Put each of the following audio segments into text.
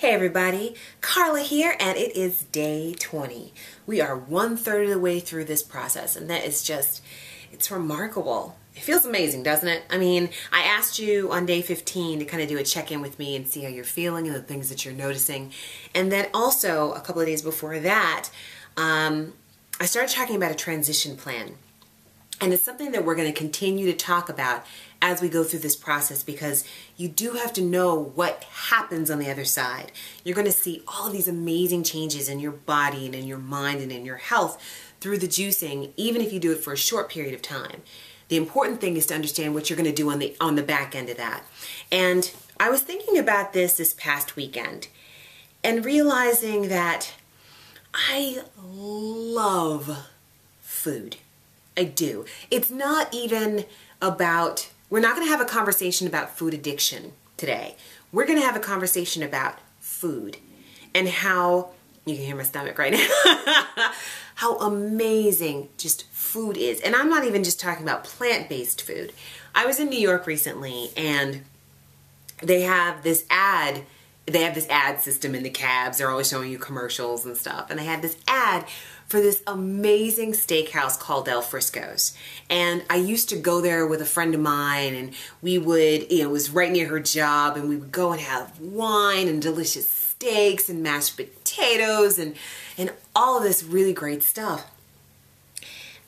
Hey everybody, Carla here, and it is day 20. We are 1/3 of the way through this process, and that is just, it's remarkable. It feels amazing, doesn't it? I mean, I asked you on day 15 to kind of do a check-in with me and see how you're feeling and the things that you're noticing. And then also, a couple of days before that, I started talking about a transition plan. And it's something that we're going to continue to talk about as we go through this process, because you do have to know what happens on the other side. You're going to see all of these amazing changes in your body and in your mind and in your health through the juicing, even if you do it for a short period of time. The important thing is to understand what you're going to do on the back end of that. And I was thinking about this past weekend and realizing that I love food. I do. It's not even about, we're not going to have a conversation about food addiction today. We're going to have a conversation about food and how, you can hear my stomach right now, how amazing just food is. And I'm not even just talking about plant-based food. I was in New York recently, and they have this ad system in the cabs. They're always showing you commercials and stuff. And they had this ad for this amazing steakhouse called Del Frisco's. And I used to go there with a friend of mine, and we would, it was right near her job, and we would go and have wine and delicious steaks and mashed potatoes and all of this really great stuff.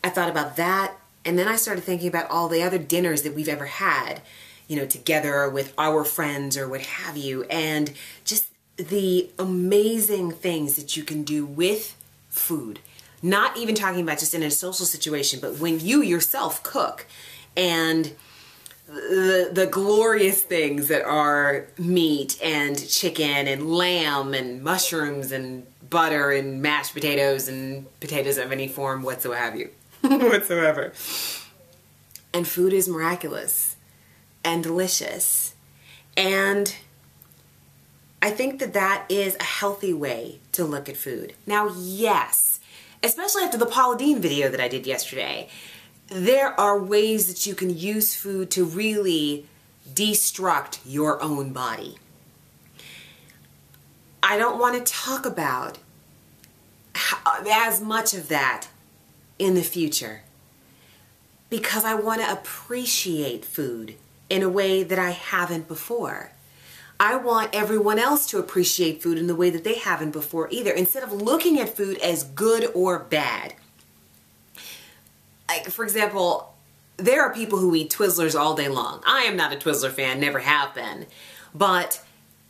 I thought about that, and then I started thinking about all the other dinners that we've ever had, you know, together with our friends or what have you, and just the amazing things that you can do with food. Not even talking about just in a social situation, but when you yourself cook, and the glorious things that are meat and chicken and lamb and mushrooms and butter and mashed potatoes and potatoes of any form whatsoever. whatsoever. And food is miraculous and delicious. And I think that that is a healthy way to look at food. Now, yes, especially after the Paula Deen video that I did yesterday, there are ways that you can use food to really destruct your own body. I don't want to talk about as much of that in the future, because I want to appreciate food in a way that I haven't before. I want everyone else to appreciate food in the way that they haven't before either, instead of looking at food as good or bad. Like, for example, there are people who eat Twizzlers all day long. I am not a Twizzler fan, never have been. But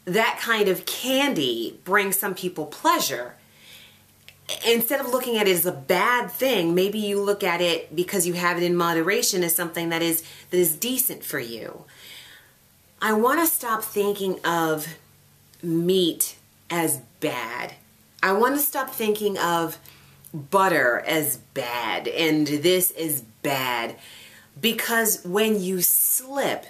that kind of candy brings some people pleasure. Instead of looking at it as a bad thing, maybe you look at it, because you have it in moderation, as something that is decent for you. I want to stop thinking of meat as bad. I want to stop thinking of butter as bad and this is bad, because when you slip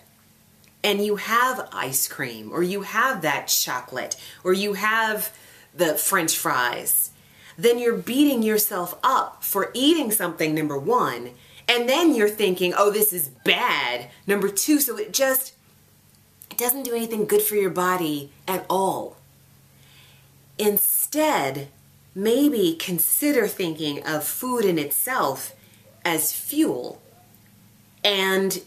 and you have ice cream, or you have that chocolate, or you have the French fries, then you're beating yourself up for eating something, number one, and then you're thinking, oh, this is bad, number two. So it doesn't do anything good for your body at all. Instead, maybe consider thinking of food in itself as fuel, and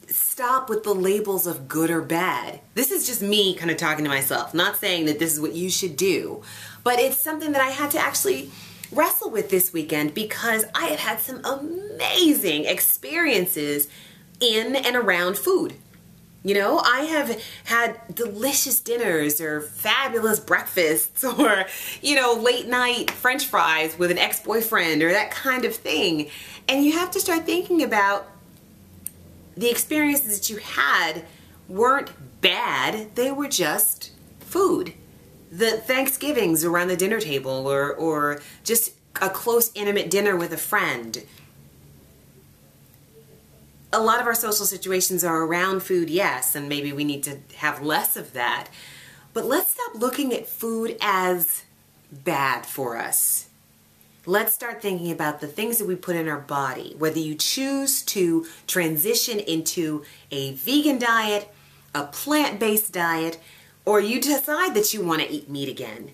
stop with the labels of good or bad. This is just me kind of talking to myself, not saying that this is what you should do, but it's something that I had to actually wrestle with this weekend, because I have had some amazing experiences in and around food. You know, I have had delicious dinners or fabulous breakfasts, or, you know, late night French fries with an ex-boyfriend, or that kind of thing. And you have to start thinking about the experiences that you had weren't bad, they were just food. The Thanksgivings around the dinner table, or just a close, intimate dinner with a friend. A lot of our social situations are around food, yes, and maybe we need to have less of that. But let's stop looking at food as bad for us. Let's start thinking about the things that we put in our body, whether you choose to transition into a vegan diet, a plant-based diet, or you decide that you want to eat meat again,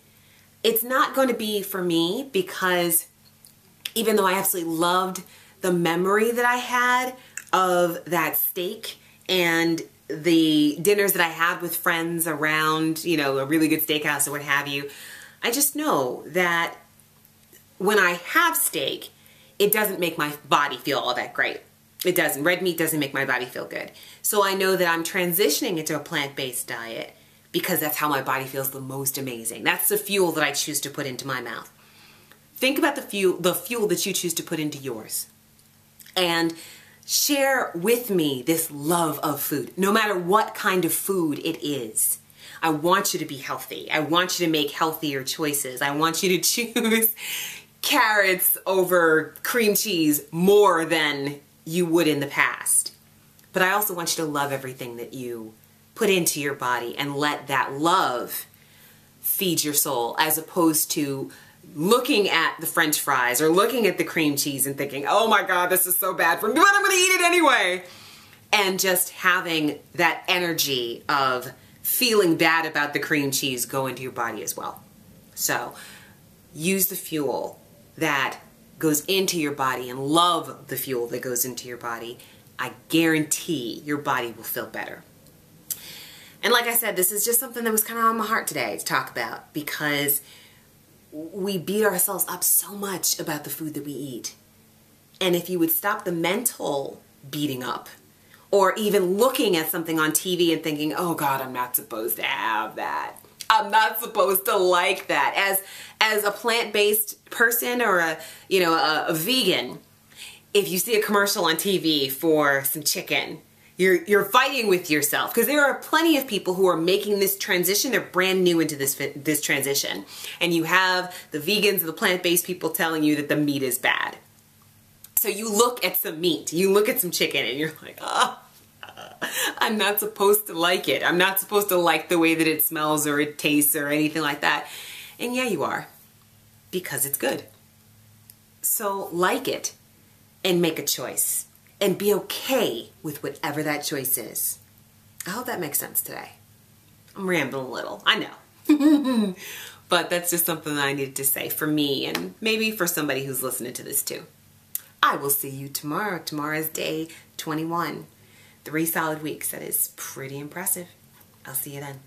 it's not going to be for me, because even though I absolutely loved the memory that I had of that steak and the dinners that I had with friends around, you know, a really good steakhouse or what have you, I just know that when I have steak, it doesn't make my body feel all that great. It doesn't. Red meat doesn't make my body feel good. So I know that I'm transitioning into a plant-based diet because that's how my body feels the most amazing. That's the fuel that I choose to put into my mouth. Think about the fuel that you choose to put into yours. And share with me this love of food, no matter what kind of food it is. I want you to be healthy. I want you to make healthier choices. I want you to choose carrots over cream cheese more than you would in the past. But I also want you to love everything that you put into your body and let that love feed your soul, as opposed to looking at the French fries or looking at the cream cheese and thinking, oh my God, this is so bad for me, but I'm gonna eat it anyway. And just having that energy of feeling bad about the cream cheese go into your body as well. So use the fuel that goes into your body and love the fuel that goes into your body. I guarantee your body will feel better. And like I said, this is just something that was kind of on my heart today to talk about, because we beat ourselves up so much about the food that we eat. And if you would stop the mental beating up, or even looking at something on TV and thinking, oh God, I'm not supposed to have that. I'm not supposed to like that. As a plant-based person or a vegan, if you see a commercial on TV for some chicken, you're fighting with yourself, because there are plenty of people who are making this transition. They're brand new into this transition. And you have the vegans and the plant-based people telling you that the meat is bad. So you look at some meat, you look at some chicken, and you're like, oh, I'm not supposed to like it. I'm not supposed to like the way that it smells or it tastes or anything like that. And yeah, you are, because it's good. So like it and make a choice. And be okay with whatever that choice is. I hope that makes sense today. I'm rambling a little, I know. But that's just something that I needed to say for me, and maybe for somebody who's listening to this too. I will see you tomorrow. Tomorrow is day 21. 3 solid weeks. That is pretty impressive. I'll see you then.